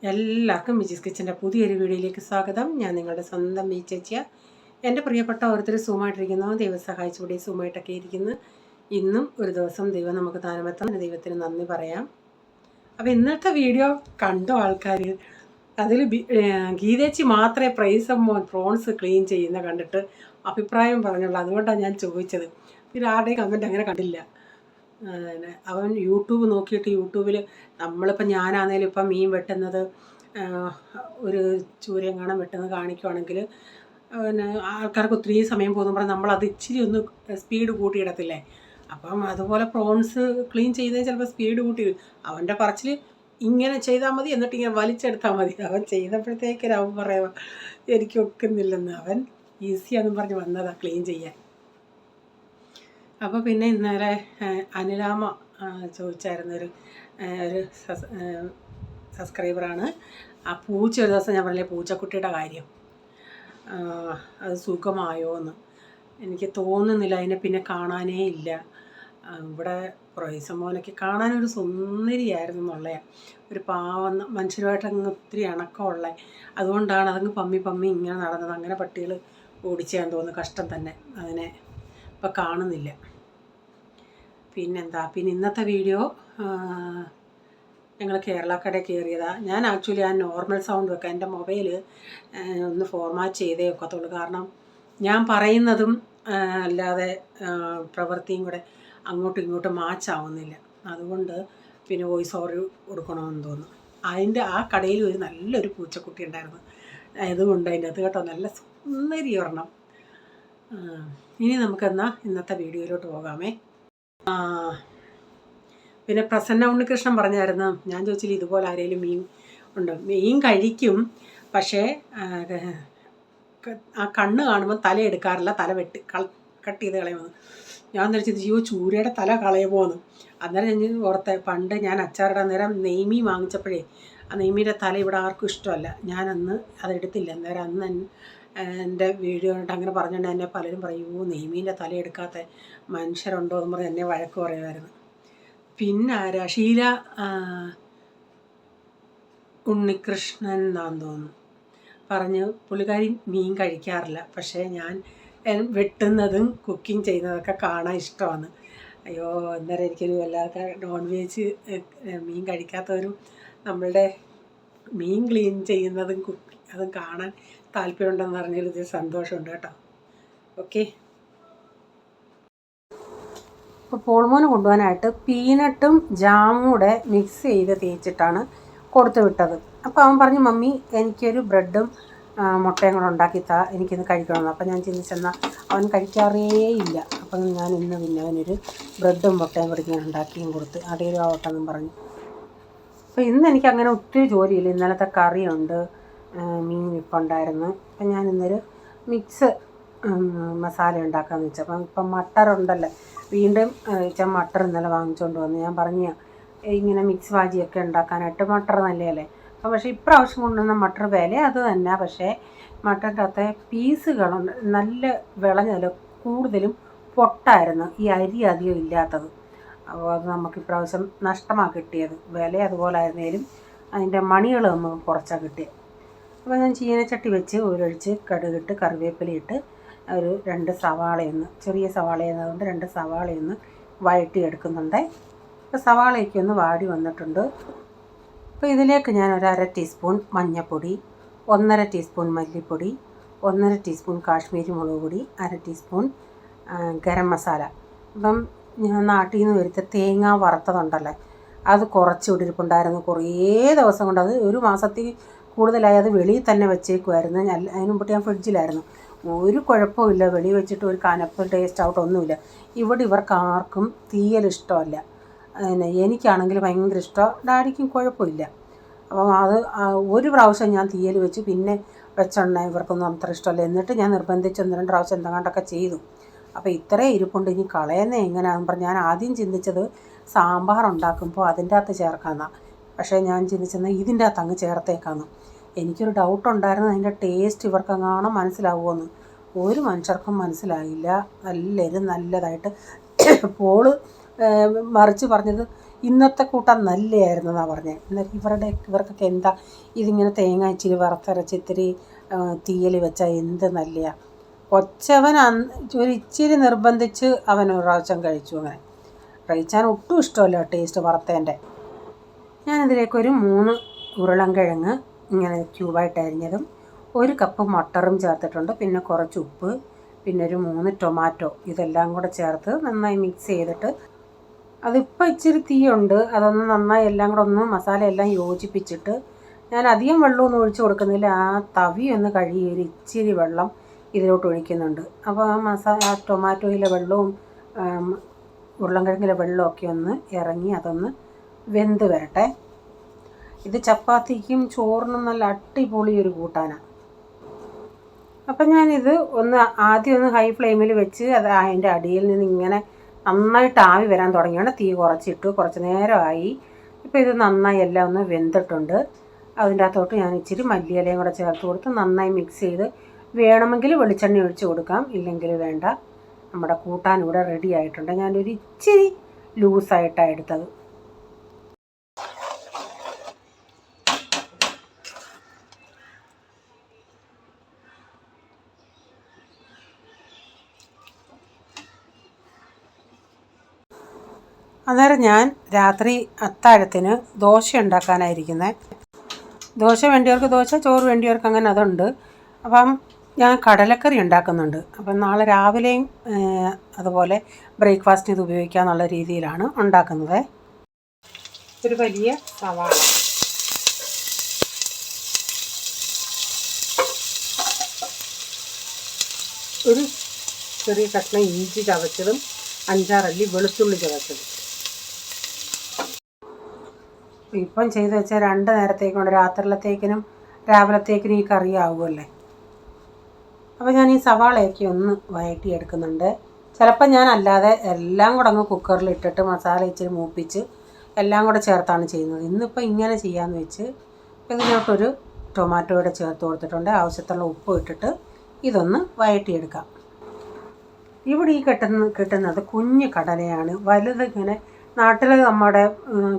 എല്ലാവർക്കും മിജിസ് കിച്ചൻ്റെ പുതിയൊരു വീഡിയോയിലേക്ക് സ്വാഗതം. ഞാൻ നിങ്ങളുടെ സ്വന്തം മീ ചേച്ചിയ. എൻ്റെ പ്രിയപ്പെട്ട ഓരോരുത്തർ സുഖമായിട്ടിരിക്കുന്നു. ദൈവം സഹായിച്ചുകൂടി സുഖമായിട്ടൊക്കെ ഇരിക്കുന്നു. ഇന്നും ഒരു ദിവസം ദൈവം നമുക്ക് താനമെത്താൻ ദൈവത്തിന് നന്ദി പറയാം. അപ്പോൾ ഇന്നത്തെ വീഡിയോ കണ്ടോ ആൾക്കാർ? അതിൽ ഗീതേച്ചി മാത്രമേ പ്രോൺസ് ക്ലീൻ ചെയ്യുന്ന കണ്ടിട്ട് അഭിപ്രായം പറഞ്ഞുള്ളൂ. അതുകൊണ്ടാണ് ഞാൻ ചോദിച്ചത്. പിന്നെ ആരുടെയും കമൻറ്റ് അങ്ങനെ കണ്ടില്ല. അവൻ യൂട്യൂബ് നോക്കിയിട്ട് യൂട്യൂബിൽ നമ്മളിപ്പോൾ ഞാനാണേലും ഇപ്പം മീൻ വെട്ടുന്നത് ഒരു ചൂരങ്ങാണം വെട്ടുന്നത് കാണിക്കുവാണെങ്കിൽ പിന്നെ ആൾക്കാർക്ക് ഒത്തിരി സമയം പോകുമ്പോൾ നമ്മളത് ഇച്ചിരി ഒന്ന് സ്പീഡ് കൂട്ടിയിടത്തില്ലേ. അപ്പം അതുപോലെ പ്രോൺസ് ക്ലീൻ ചെയ്യുന്നത് ചിലപ്പോൾ സ്പീഡ് കൂട്ടി. അവൻ്റെ പറച്ചിൽ ഇങ്ങനെ ചെയ്താൽ മതി, എന്നിട്ട് ഇങ്ങനെ വലിച്ചെടുത്താൽ മതി. അവൻ ചെയ്തപ്പോഴത്തേക്കൊരു അവൻ പറയാം എനിക്ക് ഒക്കുന്നില്ലെന്ന്. അവൻ ഈസിയാണെന്ന് പറഞ്ഞ് വന്നതാണ് ക്ലീൻ ചെയ്യാൻ. അപ്പോൾ പിന്നെ ഇന്നലെ അനുരാമ ചോദിച്ചായിരുന്നു, ഒരു സബ്സ്ക്രൈബറാണ്. ആ പൂച്ച ഒരു ദിവസം ഞാൻ പറഞ്ഞില്ലേ പൂച്ചക്കുട്ടിയുടെ കാര്യം, അത് സുഖമായോ എന്ന് എനിക്ക് തോന്നുന്നില്ല. അതിനെ പിന്നെ കാണാനേ ഇല്ല. ഇവിടെ പ്രൊയ്സമോനൊക്കെ കാണാനൊരു സുന്ദരിയായിരുന്നു എന്നുള്ളതാണ്. ഒരു പാവം മനുഷ്യരുമായിട്ടങ്ങ് ഒത്തിരി ഇണക്കമുള്ള, അതുകൊണ്ടാണ് അതങ്ങ് പമ്മി ഇങ്ങനെ നടന്നത്. അങ്ങനെ പട്ടികൾ ഓടിച്ചാന്ന് തോന്നുന്നു. കഷ്ടം തന്നെ, അതിനെ ഇപ്പം കാണുന്നില്ല. പിന്നെന്താ, പിന്നെ ഇന്നത്തെ വീഡിയോ ഞങ്ങൾ കേരളക്കടയിൽ കയറിയതാണ്. ഞാൻ ആക്ച്വലി ആ നോർമൽ സൗണ്ട് വെക്കാം. എൻ്റെ മൊബൈൽ ഒന്ന് ഫോർമാറ്റ് ചെയ്തേ ഒക്കത്തുള്ളൂ. കാരണം ഞാൻ പറയുന്നതും അല്ലാതെ പ്രവൃത്തിയും കൂടെ അങ്ങോട്ടും ഇങ്ങോട്ടും മാച്ചാവുന്നില്ല. അതുകൊണ്ട് പിന്നെ വോയിസ് ഓവർ കൊടുക്കണമെന്ന് തോന്നുന്നു. അതിൻ്റെ ആ കടയിൽ ഒരു നല്ലൊരു പൂച്ചക്കുട്ടി ഉണ്ടായിരുന്നു. അതുകൊണ്ട് അതിൻ്റെ അത് കേട്ടോ നല്ല സുന്ദരി ഒരെണ്ണം. ഇനി നമുക്കെന്നാൽ ഇന്നത്തെ വീഡിയോയിലോട്ട് പോകാമേ. പിന്നെ പ്രസന്ന ഉണ്ണികൃഷ്ണൻ പറഞ്ഞായിരുന്നു, ഞാൻ ചോദിച്ചില്ല ഇതുപോലെ ആരെങ്കിലും മീൻ ഉണ്ടോ. മീൻ കഴിക്കും, പക്ഷേ ആ കണ്ണ് കാണുമ്പോൾ തല എടുക്കാറില്ല, തല കട്ട് ചെയ്ത് കളയുമെന്ന്. ഞാൻ ധരിച്ചത് ചൂരയുടെ തല കളയുമോന്ന്. അന്നേരം ഞാൻ ഓർത്തെ, പണ്ട് ഞാൻ അച്ചാറിടാൻ നേരം നെയ്മീൻ വാങ്ങിച്ചപ്പോഴേ ആ നെയ്മീൻ്റെ തല ഇവിടെ ആർക്കും ഇഷ്ടമല്ല. ഞാനന്ന് അതെടുത്തില്ല. അന്നേരം അന്ന് എൻ്റെ വീഡിയോ കണ്ടിട്ട് അങ്ങനെ പറഞ്ഞുകൊണ്ട് എന്നെ പലരും പറയൂ നെയ്മീൻ്റെ തല എടുക്കാത്ത മനുഷ്യരുണ്ടോ എന്ന് പറഞ്ഞ് എന്നെ വഴക്ക് പറയുമായിരുന്നു. പിന്നെ ആരാ, ഷീല ഉണ്ണികൃഷ്ണൻ എന്നാന്ന് തോന്നുന്നു പറഞ്ഞ്, പുള്ളിക്കാരി മീൻ കഴിക്കാറില്ല, പക്ഷേ ഞാൻ വെട്ടുന്നതും കുക്കിംഗ് ചെയ്യുന്നതൊക്കെ കാണാൻ ഇഷ്ടമാണ്. അയ്യോ, അന്നേരം എനിക്കൊരു വല്ലാത്ത നോൺ വെജ് മീൻ കഴിക്കാത്തവരും നമ്മളുടെ മീൻ ക്ലീൻ ചെയ്യുന്നതും അതും കാണാൻ താല്പര്യമുണ്ടെന്ന് പറഞ്ഞൊരു സന്തോഷമുണ്ട് കേട്ടോ. ഓക്കെ. ഇപ്പോൾ പോൾമോന് കൊണ്ടുപോകാനായിട്ട് പീനട്ടും ജാമും കൂടെ മിക്സ് ചെയ്ത് തേച്ചിട്ടാണ് കൊടുത്തു വിട്ടത്. അപ്പോൾ അവൻ പറഞ്ഞു, മമ്മി എനിക്കൊരു ബ്രെഡും മുട്ടയും കൂടെ ഉണ്ടാക്കി താ, എനിക്കിന്ന് കഴിക്കണമെന്ന്. അപ്പോൾ ഞാൻ ചിന്തിച്ചെന്നാൽ അവൻ കഴിക്കാറേ ഇല്ല. അപ്പം ഞാൻ ഇന്ന് പിന്നെ അവനൊരു ബ്രെഡും മുട്ടയും കൂടി ഞാൻ ഉണ്ടാക്കിയും കൊടുത്ത് അതേലും ആവട്ടെന്നും പറഞ്ഞു. അപ്പോൾ ഇന്ന് എനിക്കങ്ങനെ ഒത്തിരി ജോലിയില്ല. ഇന്നലത്തെ കറിയുണ്ട്, മീൻ ഇപ്പുണ്ടായിരുന്നു. അപ്പം ഞാൻ ഇന്നൊരു മിക്സ് മസാല ഉണ്ടാക്കാമെന്ന് വെച്ചാൽ. അപ്പം ഇപ്പം മട്ടറുണ്ടല്ലോ, വീണ്ടും വെച്ചാൽ മട്ടർ ഇന്നലെ വാങ്ങിച്ചുകൊണ്ട് വന്ന്. ഞാൻ പറഞ്ഞ ഇങ്ങനെ മിക്സ് ഭാജിയൊക്കെ ഉണ്ടാക്കാനായിട്ട് മട്ടർ നല്ലതല്ലേ. അപ്പം പക്ഷേ ഇപ്രാവശ്യം കൊണ്ടുവന്ന മട്ടർ വില അത് തന്നെ. പക്ഷേ മട്ടറിൻ്റെ അകത്തെ പീസുകളുണ്ട് നല്ല വിളഞ്ഞതിൽ കൂടുതലും പൊട്ടായിരുന്നു, ഈ അരി അധികം ഇല്ലാത്തത്. അപ്പോൾ അത് നമുക്ക് ഇപ്രാവശ്യം നഷ്ടമാണ് കിട്ടിയത്. വില അതുപോലെ ആയിരുന്നേലും അതിൻ്റെ മണികൾ നമുക്ക് കുറച്ചാണ് കിട്ടിയത്. അപ്പോൾ ഞാൻ ചീനച്ചട്ടി വെച്ച് ഒരൊഴിച്ച് കടുകിട്ട് കറിവേപ്പിലയിട്ട് ഒരു 2 സവാളയൊന്ന്, ചെറിയ സവാളയായതുകൊണ്ട് 2 സവാളയൊന്ന് വഴറ്റിയെടുക്കുന്നുണ്ട്. അപ്പോൾ സവാളയൊക്കെ ഒന്ന് വാടി വന്നിട്ടുണ്ട്. അപ്പോൾ ഇതിലേക്ക് ഞാൻ ഒരു 1/2 ടീസ്പൂൺ മഞ്ഞൾപ്പൊടി, 1/2 ടീസ്പൂൺ മല്ലിപ്പൊടി, 1/2 ടീസ്പൂൺ കാശ്മീരി മുളക് പൊടി, 1/2 ടീസ്പൂൺ ഗരം മസാല. അപ്പം ഞാൻ നാട്ടിൽ നിന്ന് വരുത്ത തേങ്ങ വറുത്തതുണ്ടല്ലോ, അത് കുറച്ച് ഇടിരിപ്പുണ്ടായിരുന്നു. കുറേ ദിവസം കൊണ്ട്, അത് ഒരു മാസത്തിൽ കൂടുതലായി അത് വെളിയിൽ തന്നെ വെച്ചേക്കുമായിരുന്നു. അതിന് മുമ്പ് ഞാൻ ഫ്രിഡ്ജിലായിരുന്നു. ഒരു കുഴപ്പമില്ല, വെളിയിൽ വെച്ചിട്ട് ഒരു കനപ്പ് ടേസ്റ്റ് ഔട്ടൊന്നുമില്ല. ഇവിടെ ഇവർക്ക് ആർക്കും തീയൽ ഇഷ്ടമല്ല. എനിക്കാണെങ്കിൽ ഭയങ്കര ഇഷ്ടമാണ്, ഡാഡിക്കും കുഴപ്പമില്ല. അപ്പം അത് ഒരു പ്രാവശ്യം ഞാൻ തീയൽ വെച്ച് പിന്നെ വെച്ചെണ്ണ ഇവർക്കൊന്നും അത്ര ഇഷ്ടമല്ല. എന്നിട്ട് ഞാൻ നിർബന്ധിച്ച് 1-2 പ്രാവശ്യം എന്തെങ്കിലുമൊക്കെ ചെയ്തു. അപ്പോൾ ഇത്രയും ഇരിപ്പുണ്ട്, ഇനി കളയുന്നത് എങ്ങനെയാണെന്ന് പറഞ്ഞ് ഞാൻ ആദ്യം ചിന്തിച്ചത് സാമ്പാർ ഉണ്ടാക്കുമ്പോൾ അതിൻ്റെ അകത്ത് ചേർക്കാമെന്നാണ്. പക്ഷേ ഞാൻ ചിന്തിച്ചെന്നാൽ ഇതിൻ്റെ അകത്ത് അങ്ങ് ചേർത്തേക്കാമെന്ന്. എനിക്കൊരു ഡൗട്ടുണ്ടായിരുന്നു, അതിൻ്റെ ടേസ്റ്റ് ഇവർക്കെങ്ങാനും മനസ്സിലാവുമെന്ന്. ഒരു മനുഷ്യർക്കും മനസ്സിലായില്ല. എല്ലാവരും നല്ലതായിട്ട് പോള് മറിച്ച് പറഞ്ഞത് ഇന്നത്തെ കൂട്ടാൻ നല്ലതായിരുന്നെന്നാണ് പറഞ്ഞത്. എന്നാൽ ഇവർക്കൊക്കെ എന്താ ഇതിങ്ങനെ തേങ്ങ ഇച്ചിരി വറുത്തരച്ച് ഇത്തിരി തീയൽ വെച്ചാൽ എന്ത് നല്ലതാണ്. കൊച്ചവൻ ഒരു ഇച്ചിരി നിർബന്ധിച്ച് അവൻ ഒരു പ്രാവശ്യം കഴിച്ചു. അങ്ങനെ കഴിച്ചാൻ ഒട്ടും ഇഷ്ടമല്ല ടേസ്റ്റ് വറുത്തതിൻ്റെ. ഞാനിതിലേക്കൊരു 3 ഉരുളൻകിഴങ്ങ് ഇങ്ങനെ ക്യൂബായിട്ട് അരിഞ്ഞതും 1 കപ്പ് മട്ടറും ചേർത്തിട്ടുണ്ട്. പിന്നെ കുറച്ച് ഉപ്പ്, പിന്നെ ഒരു 3 ടൊമാറ്റോ, ഇതെല്ലാം കൂടെ ചേർത്ത് നന്നായി മിക്സ് ചെയ്തിട്ട് അതിപ്പോൾ ഇച്ചിരി തീയുണ്ട്, അതൊന്ന് നന്നായി എല്ലാം കൂടെ ഒന്ന് മസാല എല്ലാം യോജിപ്പിച്ചിട്ട് ഞാൻ അധികം വെള്ളമൊന്നും ഒഴിച്ച് കൊടുക്കുന്നില്ല. ആ തവി ഒന്ന് കഴുകി ഒരു ഇച്ചിരി വെള്ളം ഇതിലോട്ട് ഒഴിക്കുന്നുണ്ട്. അപ്പോൾ ആ ടൊമാറ്റോയിലെ വെള്ളവും ഉരുളൻകിഴങ്ങിലെ വെള്ളമൊക്കെ ഒന്ന് ഇറങ്ങി അതൊന്ന് വെന്ത് വരട്ടെ. ഇത് ചപ്പാത്തിക്കും ചോറിനും നല്ല അടിപൊളി ഒരു കൂട്ടാനാണ്. അപ്പം ഞാനിത് ആദ്യം ഒന്ന് ഹൈ ഫ്ലെയിമിൽ വെച്ച് അത് അതിൻ്റെ അടിയിൽ നിന്ന് ഇങ്ങനെ നന്നായിട്ട് ആവി വരാൻ തുടങ്ങിയാണ് തീ കുറച്ചിട്ട് കുറച്ച് നേരമായി. ഇപ്പോൾ ഇത് നന്നായി എല്ലാം ഒന്ന് വെന്തിട്ടുണ്ട്. അതിൻ്റെ അകത്തോട്ട് ഞാൻ ഇച്ചിരി മല്ലിയിലയും കൂടെ ചേർത്ത് കൊടുത്ത് നന്നായി മിക്സ് ചെയ്ത് വേണമെങ്കിൽ വെളിച്ചെണ്ണ ഒഴിച്ച് കൊടുക്കാം, ഇല്ലെങ്കിൽ വേണ്ട. നമ്മുടെ കൂട്ടാൻ ഇവിടെ റെഡി ആയിട്ടുണ്ട്. ഞാനൊരു ഇച്ചിരി ലൂസായിട്ടാണ് എടുത്തത്. അന്നേരം ഞാൻ രാത്രി അത്താഴത്തിന് ദോശ ഉണ്ടാക്കാനായിരിക്കുന്നത്. ദോശ വേണ്ടിയവർക്ക് ദോശ, ചോറ് വേണ്ടിയവർക്ക് അങ്ങനെ അതുണ്ട്. അപ്പം ഞാൻ കടലക്കറി ഉണ്ടാക്കുന്നുണ്ട്. അപ്പം നാളെ രാവിലെയും അതുപോലെ ബ്രേക്ക്ഫാസ്റ്റിന് ഇത് ഉപയോഗിക്കാമെന്നുള്ള രീതിയിലാണ് ഉണ്ടാക്കുന്നത്. ഒരു വലിയ സവാള, ഒരു ചെറിയ കഷ്ണം ഇഞ്ചി ചതച്ചതും 5-6 അല്ലി വെളുത്തുള്ളി ചതച്ചതും. ഇപ്പം ചെയ്ത് വെച്ചാൽ 2 നേരത്തേക്കുണ്ട്, രാത്രിയിലത്തേക്കിനും രാവിലത്തേക്കിനും ഈ കറി ആവുമല്ലേ. അപ്പോൾ ഞാൻ ഈ സവാളയൊക്കെ ഒന്ന് വഴറ്റിയെടുക്കുന്നുണ്ട്. ചിലപ്പോൾ ഞാൻ അല്ലാതെ എല്ലാം കൂടെ അങ്ങ് കുക്കറിൽ ഇട്ടിട്ട് മസാല ഇച്ചിരി മൂപ്പിച്ച് എല്ലാം കൂടെ ചേർത്താണ് ചെയ്യുന്നത്. ഇന്നിപ്പോൾ ഇങ്ങനെ ചെയ്യാമെന്ന് വെച്ച് ഇതിനോട്ടൊരു ടൊമാറ്റോയുടെ ചേർത്ത് കൊടുത്തിട്ടുണ്ട്. ആവശ്യത്തിനുള്ള ഉപ്പ് ഇട്ടിട്ട് ഇതൊന്ന് വഴറ്റിയെടുക്കാം. ഇവിടെ ഈ കിട്ടുന്നത് കുഞ്ഞ് കടലയാണ്. വലുത് ഇങ്ങനെ നാട്ടിൽ നമ്മുടെ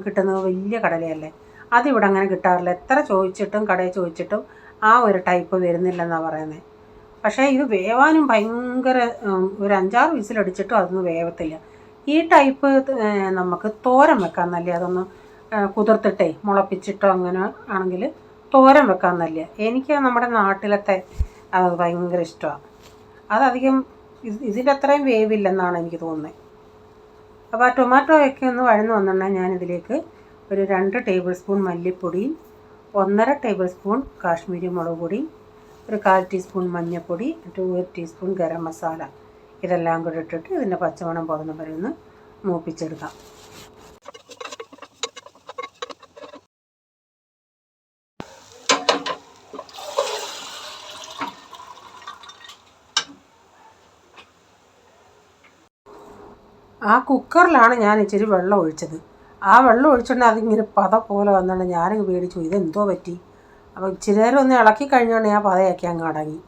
കിട്ടുന്നത് വലിയ കടലയല്ലേ, അതിവിടെ അങ്ങനെ കിട്ടാറില്ല. എത്ര ചോദിച്ചിട്ടും കടയിൽ ചോദിച്ചിട്ടും ആ ഒരു ടൈപ്പ് വരുന്നില്ലെന്നാണ് പറയുന്നത്. പക്ഷേ ഇത് വേവാനും ഭയങ്കര ഒരു 5-6 വിസിലടിച്ചിട്ടും അതൊന്നും വേവത്തില്ല. ഈ ടൈപ്പ് നമുക്ക് തോരൻ വെക്കാൻ നല്ല, അതൊന്ന് കുതിർത്തിട്ടേ മുളപ്പിച്ചിട്ടോ അങ്ങനെ ആണെങ്കിൽ തോരൻ വെക്കാൻ നല്ല. എനിക്ക് നമ്മുടെ നാട്ടിലത്തെ അത് ഭയങ്കര ഇഷ്ടമാണ്. അതധികം ഇതിൻ്റെ അത്രയും വേവില്ലെന്നാണ് എനിക്ക് തോന്നുന്നത്. അപ്പോൾ ആ ടൊമാറ്റോയൊക്കെ ഒന്ന് വഴന്ന് വന്നിട്ടുണ്ടെങ്കിൽ ഞാനിതിലേക്ക് ഒരു 2 ടേബിൾ സ്പൂൺ മല്ലിപ്പൊടിയും 1.5 ടേബിൾ സ്പൂൺ കാശ്മീരി മുളക് പൊടി, ഒരു 1/4 ടീസ്പൂൺ മഞ്ഞൾപ്പൊടി, 1 ടീസ്പൂൺ ഗരം മസാല, ഇതെല്ലാം കൂടി ഇട്ടിട്ട് ഇതിൻ്റെ പച്ചമണം പോകുന്ന വരെ ഒന്ന് മൂപ്പിച്ചെടുക്കാം. ആ കുക്കറിലാണ് ഞാൻ ഇച്ചിരി വെള്ളം ഒഴിച്ചത്. ആ വെള്ളം ഒഴിച്ചുകൊണ്ട് അതിങ്ങനെ പത പോലെ വന്നുകൊണ്ട് ഞാനങ്ങ് പേടിച്ചു, ഇതെന്തോ പറ്റി. അപ്പോൾ ഇച്ചിരി നേരം ഒന്ന് ഇളക്കി കഴിഞ്ഞുകൊണ്ട് ഞാൻ പതയൊക്കെ അങ്ങ് അടങ്ങി.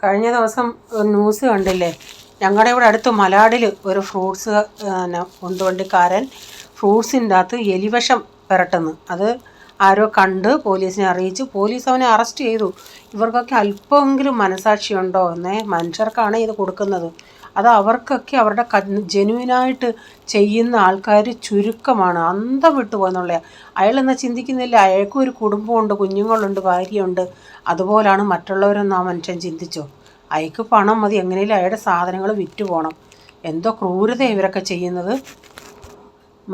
കഴിഞ്ഞ ദിവസം ന്യൂസ് കണ്ടില്ലേ, ഞങ്ങളുടെ ഇവിടെ അടുത്ത് മലാടിൽ ഒരു ഫ്രൂട്ട്സ് കൊണ്ടുവണ്ടിക്കാരൻ ഫ്രൂട്ട്സിൻ്റെ അകത്ത് എലിവിഷം പുരട്ടുന്നു. അത് ആരോ കണ്ട് പോലീസിനെ അറിയിച്ചു. പോലീസ് അവനെ അറസ്റ്റ് ചെയ്തു. ഇവർക്കൊക്കെ അല്പമെങ്കിലും മനസാക്ഷിയുണ്ടോ എന്നേ. മനുഷ്യർക്കാണ് ഇത് കൊടുക്കുന്നത്. അത് അവർക്കൊക്കെ അവരുടെ ജെന്യുവിനായിട്ട് ചെയ്യുന്ന ആൾക്കാർ ചുരുക്കമാണ്. അന്തം വിട്ടു പോകുന്നുള്ള. അയാളെന്നാൽ ചിന്തിക്കുന്നില്ല, അയാൾക്കും ഒരു കുടുംബമുണ്ട്, കുഞ്ഞുങ്ങളുണ്ട്, ഭാര്യയുണ്ട്. അതുപോലാണ് മറ്റുള്ളവരെന്ന് ആ മനുഷ്യൻ ചിന്തിച്ചോ? അയാൾക്ക് പണം മതി, എങ്ങനെയും അയാളുടെ സാധനങ്ങൾ വിറ്റ് പോകണം. എന്തോ ക്രൂരത ഇവരൊക്കെ ചെയ്യുന്നത്.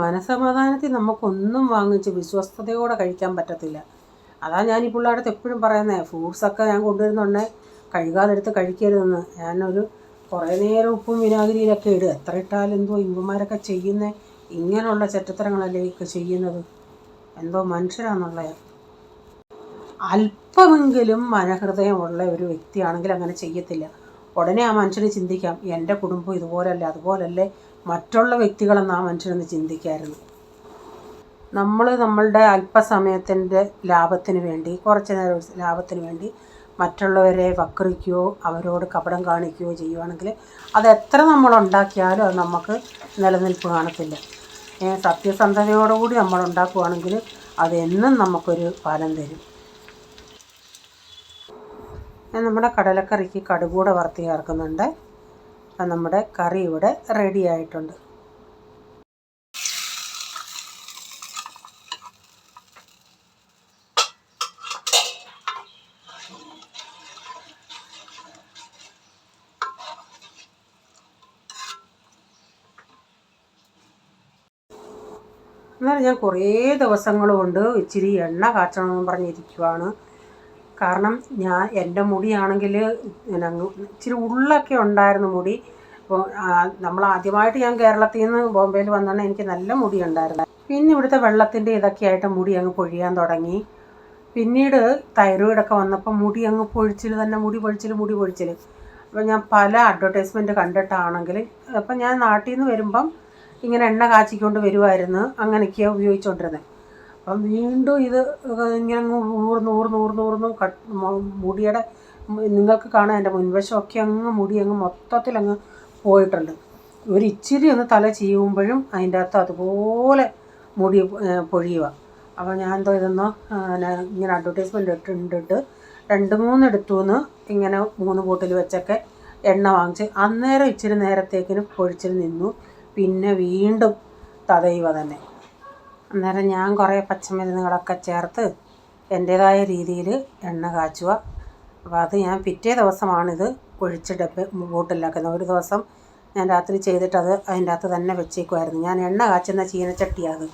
മനസമാധാനത്തിൽ നമുക്കൊന്നും വാങ്ങിച്ച് വിശ്വസ്തയോടെ കഴിക്കാൻ പറ്റത്തില്ല. അതാണ് ഞാൻ ഈ പിള്ളേരുടെ എപ്പോഴും പറയുന്നത്, ഫ്രൂട്ട്സൊക്കെ ഞാൻ കൊണ്ടുവരുന്നുണ്ടേ കഴുകാതെടുത്ത് കഴിക്കരുതെന്ന്. ഞാനൊരു കുറേ നേരം ഉപ്പും വിനാഗിരിയിലൊക്കെ ഇടുക. എത്ര ഇട്ടാലും എന്തോ ഇവന്മാരൊക്കെ ചെയ്യുന്നത് ഇങ്ങനെയുള്ള ചെറ്റത്തരങ്ങളല്ലേ ഒക്കെ ചെയ്യുന്നത്. എന്തോ മനുഷ്യരാണെന്നുള്ള. അല്പമെങ്കിലും മനഹൃദയമുള്ള ഒരു വ്യക്തിയാണെങ്കിൽ അങ്ങനെ ചെയ്യത്തില്ല. ഉടനെ ആ മനുഷ്യന് ചിന്തിക്കാം, എൻ്റെ കുടുംബം ഇതുപോലല്ലേ, അതുപോലല്ലേ മറ്റുള്ള വ്യക്തികളെന്ന് ആ മനുഷ്യനൊന്ന് ചിന്തിക്കായിരുന്നു. നമ്മളുടെ അല്പസമയത്തിൻ്റെ ലാഭത്തിന് വേണ്ടി, കുറച്ച് നേരം ലാഭത്തിന് വേണ്ടി മറ്റുള്ളവരെ വക്രിക്കുകയോ അവരോട് കപടം കാണിക്കുകയോ ചെയ്യുവാണെങ്കിൽ അത് എത്ര നമ്മൾ ഉണ്ടാക്കിയാലും അത് നമുക്ക് നിലനിൽപ്പ് കാണത്തില്ല. സത്യസന്ധതയോടുകൂടി നമ്മൾ ഉണ്ടാക്കുകയാണെങ്കിൽ അത് എന്നും നമുക്കൊരു ഫലം തരും. നമ്മുടെ കടലക്കറിക്ക് കടുകൂടെ വറുത്ത് ചേർക്കുന്നുണ്ട്. അപ്പം നമ്മുടെ കറി ഇവിടെ റെഡി ആയിട്ടുണ്ട്. എന്നാലും ഞാൻ കുറേ ദിവസങ്ങൾ കൊണ്ട് ഇച്ചിരി എണ്ണ കാച്ചണമെന്ന് പറഞ്ഞിരിക്കുവാണ്. കാരണം എൻ്റെ മുടിയാണെങ്കിൽ ഇച്ചിരി ഉള്ളൊക്കെ ഉണ്ടായിരുന്നു മുടി. അപ്പോൾ നമ്മൾ ആദ്യമായിട്ട് ഞാൻ കേരളത്തിൽ നിന്ന് ബോംബെയിൽ വന്നാണ് എനിക്ക് നല്ല മുടി ഉണ്ടായിരുന്നു. പിന്നെ ഇവിടുത്തെ വെള്ളത്തിൻ്റെ ഇതൊക്കെ ആയിട്ട് മുടി അങ്ങ് പൊഴിയാൻ തുടങ്ങി. പിന്നീട് തൈറോയിഡൊക്കെ വന്നപ്പോൾ മുടി അങ്ങ് പൊഴിച്ചിൽ തന്നെ, മുടി പൊഴിച്ചിൽ. അപ്പോൾ ഞാൻ പല അഡ്വർടൈസ്മെൻറ്റ് കണ്ടിട്ടാണെങ്കിൽ അപ്പം ഞാൻ നാട്ടിൽ നിന്ന് വരുമ്പം ഇങ്ങനെ എണ്ണ കാച്ചിക്കൊണ്ട് വരുമായിരുന്നു. അങ്ങനെയൊക്കെയാണ് ഉപയോഗിച്ചുകൊണ്ടിരുന്നത്. അപ്പം വീണ്ടും ഇത് ഇങ്ങനെ ഊർന്ന് മുടിയുടെ നിങ്ങൾക്ക് കാണാൻ എൻ്റെ മുൻവശമൊക്കെ മുടി മൊത്തത്തിൽ പോയിട്ടുണ്ട്. ഒരു ഇച്ചിരി ഒന്ന് തല ചീവുമ്പോഴും അതിൻ്റെ അകത്ത് അതുപോലെ മുടി പൊഴിയുക. അപ്പോൾ ഞാൻ എന്തോ ഇതൊന്ന് ഇങ്ങനെ അഡ്വർടൈസ്മെൻറ്റ് ഇട്ടിട്ട് 2-3 എടുത്തുനിന്ന് ഇങ്ങനെ 3 ബോട്ടിൽ വെച്ചൊക്കെ എണ്ണ വാങ്ങിച്ച് അന്നേരം ഇച്ചിരി നേരത്തേക്കിന് പൊഴിച്ചിൽ നിന്നു. പിന്നെ വീണ്ടും തടയുക തന്നെ. അന്നേരം ഞാൻ കുറേ പച്ചമരുന്നുകളൊക്കെ ചേർത്ത് എൻ്റേതായ രീതിയിൽ എണ്ണ കാച്ചുക. അപ്പോൾ അത് ഞാൻ പിറ്റേ ദിവസമാണിത് ഒഴിച്ച് ബോട്ടിലാക്കുന്നത്. ഒരു ദിവസം ഞാൻ രാത്രി ചെയ്തിട്ട് അത് അതിൻ്റെ അകത്ത് തന്നെ വെച്ചേക്കുമായിരുന്നു. ഞാൻ എണ്ണ കാച്ചുന്ന ചീനച്ചട്ടിയാണ്.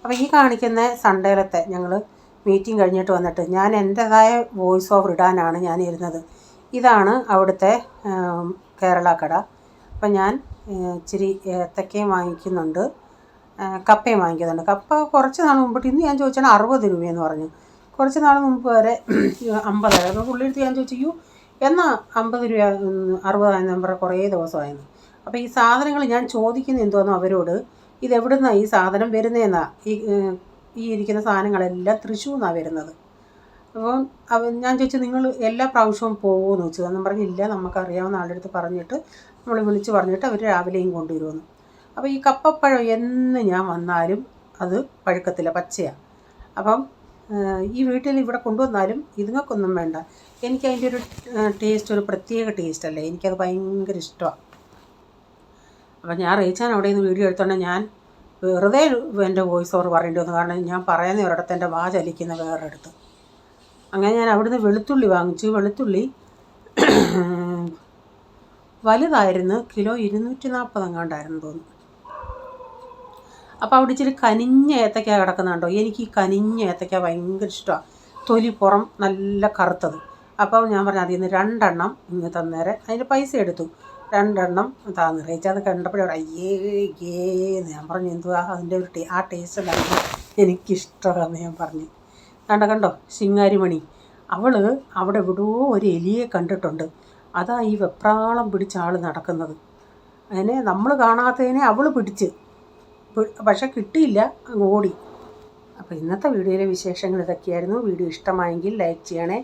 അപ്പോൾ ഈ കാണിക്കുന്ന സൺഡേയിലത്തെ ഞങ്ങൾ മീറ്റിംഗ് കഴിഞ്ഞിട്ട് വന്നിട്ട് ഞാൻ എൻ്റേതായ വോയിസ് ഓവർ ഇടാനാണ് ഞാൻ ഇരുന്നത്. ഇതാണ് അവിടുത്തെ കേരള കട. അപ്പം ഞാൻ ഇച്ചിരി ഏത്തക്കയും വാങ്ങിക്കുന്നുണ്ട്, കപ്പയും വാങ്ങിക്കുന്നുണ്ട്. കപ്പ കുറച്ച് നാൾ മുമ്പിട്ട് ഇന്ന് ഞാൻ ചോദിച്ചാൽ 60 രൂപയെന്ന് പറഞ്ഞു. കുറച്ച് നാൾ മുമ്പ് വരെ 50. അപ്പോൾ പുള്ളിയെടുത്ത് ഞാൻ ചോദിച്ചു, എന്നാൽ 50 രൂപ 60 നമ്പർ കുറേ ദിവസമായിരുന്നു. അപ്പോൾ ഈ സാധനങ്ങൾ ഞാൻ ചോദിക്കുന്ന എന്തോന്നോ അവരോട്, ഇതെവിടുന്നാണ് ഈ സാധനം വരുന്നതെന്നാണ്. ഈ ഇരിക്കുന്ന സാധനങ്ങളെല്ലാം തൃശ്ശൂർ നിന്നാണ് വരുന്നത്. അപ്പോൾ ഞാൻ ചോദിച്ചു, നിങ്ങൾ എല്ലാ പ്രാവശ്യവും പോകുമെന്ന് ചോദിച്ചു. അതൊന്നും പറഞ്ഞില്ല, നമുക്കറിയാവുന്ന ആളുടെ അടുത്ത് പറഞ്ഞിട്ട് നമ്മൾ വിളിച്ച് പറഞ്ഞിട്ട് അവർ രാവിലെയും കൊണ്ടുവരുമെന്ന്. അപ്പോൾ ഈ കപ്പപ്പഴം എന്ന് ഞാൻ വന്നാലും അത് പഴുക്കത്തില്ല, പച്ചയാണ്. അപ്പം ഈ വീട്ടിൽ ഇവിടെ കൊണ്ടുവന്നാലും ഇതുങ്ങൾക്കൊന്നും വേണ്ട. എനിക്കതിൻ്റെ ഒരു ടേസ്റ്റ് ഒരു പ്രത്യേക ടേസ്റ്റല്ലേ, എനിക്കത് ഭയങ്കര ഇഷ്ടമാണ്. അപ്പം ഞാൻ റേച്ചാൻ അവിടെ നിന്ന് വീഡിയോ എടുത്തോണ്ട് ഞാൻ വെറുതെ എൻ്റെ വോയിസ് ഓവർ പറയേണ്ടി വന്നു. കാരണം ഞാൻ പറയുന്ന ഒരിടത്ത് എൻ്റെ വാ ചലിക്കുന്ന വേറൊരിടത്ത്. അങ്ങനെ ഞാൻ അവിടുന്ന് വെളുത്തുള്ളി വാങ്ങിച്ചു. വെളുത്തുള്ളി വലുതായിരുന്നു, കിലോ 240 എങ്ങാണ്ടായിരുന്നു തോന്നുന്നു. അപ്പോൾ അവിടെ ഇച്ചിരി കനിഞ്ഞ ഏത്തക്ക കിടക്കുന്നുണ്ടോ. എനിക്ക് ഈ കനിഞ്ഞ ഏത്തക്ക ഭയങ്കര ഇഷ്ടമാണ്, തൊലി പുറം നല്ല കറുത്തത്. അപ്പോൾ ഞാൻ പറഞ്ഞു അതിൽ നിന്ന് 2 എണ്ണം ഇങ്ങ് തന്നേരെ. അതിൻ്റെ പൈസ എടുത്തു. 2 എണ്ണം താന്ന് റേച്ചത് കണ്ടപ്പോഴേ അയ്യേന്ന് ഞാൻ പറഞ്ഞു, എന്തുവാ അതിൻ്റെ ഒരു ആ ടേസ്റ്റ് അല്ലായിരുന്നു എനിക്കിഷ്ടമാണെന്ന് ഞാൻ പറഞ്ഞു. കണ്ടോ ശിങ്കാരിമണി, അവൾ അവിടെ എവിടെയോ ഒരു എലിയെ കണ്ടിട്ടുണ്ട്. അതാ ഈ വെപ്രാളം പിടിച്ച ആൾ നടക്കുന്നത്. അതിനെ നമ്മൾ കാണാത്തതിനെ അവൾ പിടിച്ച്, പക്ഷെ കിട്ടിയില്ല, അങ്ങ് ഓടി. അപ്പോൾ ഇന്നത്തെ വീഡിയോയിലെ വിശേഷങ്ങൾ ഇതൊക്കെയായിരുന്നു. വീഡിയോ ഇഷ്ടമായെങ്കിൽ ലൈക്ക് ചെയ്യണേ,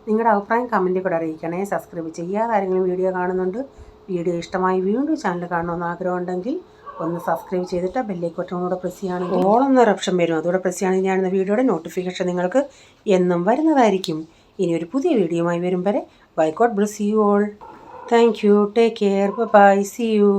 നിങ്ങളുടെ അഭിപ്രായം കമൻറ്റിൽ കൂടെ അറിയിക്കണേ. സബ്സ്ക്രൈബ് ചെയ്യാതെ ആരെങ്കിലും വീഡിയോ കാണുന്നുണ്ട്, വീഡിയോ ഇഷ്ടമായി വീണ്ടും ചാനൽ കാണണമെന്ന് ആഗ്രഹമുണ്ടെങ്കിൽ ഒന്ന് സബ്സ്ക്രൈബ് ചെയ്തിട്ട് ബെല്ലൈക്കൺ കൂടെ പ്രസ് ചെയ്യുകയാണെങ്കിൽ ഓൾ എന്നൊരു ഓപ്ഷൻ വരും. അതോടെ പ്രസ് ചെയ്യുകയാണെങ്കിൽ ഞാനിന്ന് വീഡിയോയുടെ നോട്ടിഫിക്കേഷൻ നിങ്ങൾക്ക് എന്നും വരുന്നതായിരിക്കും. ഇനി ഒരു പുതിയ വീഡിയോയുമായി വരും വരെ bye God bless you all. Thank you. Take care. Bye. See U.